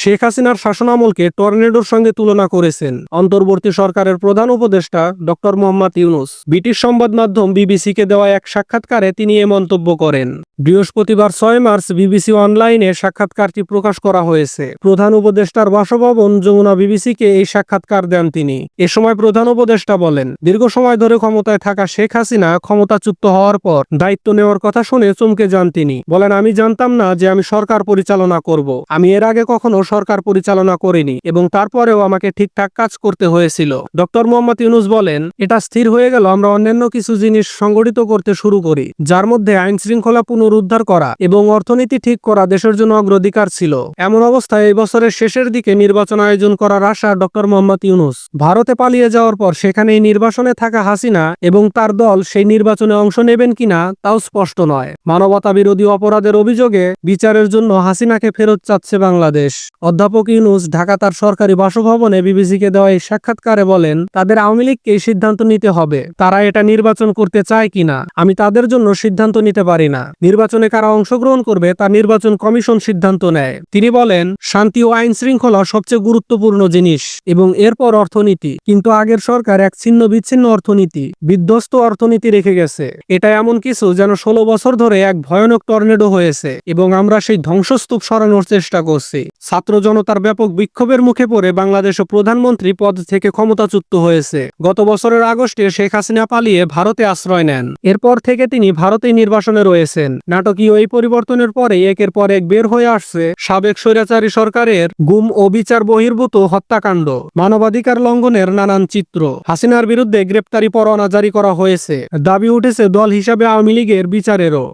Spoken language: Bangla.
শেখ হাসিনার শাসনামলকে টর্নেডোর সঙ্গে তুলনা করেছেন অন্তর্বর্তী সরকারের প্রধান উপদেষ্টা ডক্টর মোহাম্মদ ইউনূস। ব্রিটিশ সংবাদ মাধ্যম বিবিসিকে দেওয়া এক সাক্ষাৎকারে তিনি এ মন্তব্য করেন। বৃহস্পতিবার 6 মার্চ বিবিসি অনলাইনে সাক্ষাৎকারটি প্রকাশ করা হয়েছে। প্রধান উপদেষ্টার বাসভবন যমুনা বিবিসিকে এই সাক্ষাৎকার দেন তিনি। এ সময় প্রধান উপদেষ্টা বলেন, দীর্ঘ সময় ধরে ক্ষমতায় থাকা শেখ হাসিনা ক্ষমতাচ্যুত হওয়ার পর দায়িত্ব নেওয়ার কথা শুনে চমকে যান তিনি। বলেন, আমি জানতাম না যে আমি সরকার পরিচালনা করব। আমি এর আগে কখনো সরকার পরিচালনা করিনি এবং তারপরেও আমাকে ঠিকঠাক কাজ করতে হয়েছিল। ডক্টর মোহাম্মদ ইউনূস বলেন, এটা স্থির হয়ে গেল আমরা অন্যান্য কিছু জিনিস সংগঠিত করতে শুরু করি, যার মধ্যে আইন শৃঙ্খলা পুনরুদ্ধার করা এবং অর্থনীতি ঠিক করা দেশের জন্য অগ্রাধিকার ছিল। এমন অবস্থায় এই বছরের শেষের দিকে নির্বাচন আয়োজন করার আশা ডক্টর মোহাম্মদ ইউনূস। ভারতে পালিয়ে যাওয়ার পর সেখানে এই নির্বাচনে থাকা হাসিনা এবং তার দল সেই নির্বাচনে অংশ নেবেন কিনা তাও স্পষ্ট নয়। মানবতা বিরোধী অপরাধের অভিযোগে বিচারের জন্য হাসিনাকে ফেরত চাচ্ছে বাংলাদেশ। অধ্যাপক ইউনূস ঢাকা তার সরকারি বাসভবনে বিবিসিকে দেওয়া এই সাক্ষাৎকারে বলেন, তাদের আওয়ামী লীগকে সিদ্ধান্ত নিতে হবে তারা এটা নির্বাচন করতে চায় কিনা। আমি তাদের জন্য সিদ্ধান্ত নিতে পারি না। নির্বাচনে কারা অংশগ্রহণ করবে তা নির্বাচন কমিশন সিদ্ধান্ত নেয়। তিনি বলেন, শান্তি ও আইন শৃঙ্খলা সবচেয়ে গুরুত্বপূর্ণ জিনিস এবং এরপর অর্থনীতি। কিন্তু আগের সরকার এক ছিন্ন বিচ্ছিন্ন অর্থনীতি, বিধ্বস্ত অর্থনীতি রেখে গেছে। এটা এমন কিছু যেন 16 বছর ধরে এক ভয়ানক টর্নেডো হয়েছে এবং আমরা সেই ধ্বংসস্তূপ সরানোর চেষ্টা করছি। ছাত্র জনতার ব্যাপক বিক্ষোভের মুখে পড়ে বাংলাদেশ প্রধানমন্ত্রী পদ থেকে ক্ষমতাচ্যুত হয়েছে। গত বছরের আগস্টে শেখ হাসিনা পালিয়ে ভারতে আশ্রয় নেন। এরপর থেকে তিনি ভারতেই নির্বাসনে রয়েছেন। নাটকীয় এই পরিবর্তনের পরে একের পর এক বের হয়ে আসছে সাবেক স্বৈরাচারী সরকারের গুম ও বিচার বহির্ভূত হত্যাকাণ্ড, মানবাধিকার লঙ্ঘনের নানান চিত্র। হাসিনার বিরুদ্ধে গ্রেপ্তারি পরোয়ানা জারি করা হয়েছে। দাবি উঠেছে দল হিসাবে আওয়ামী লীগের বিচারেরও।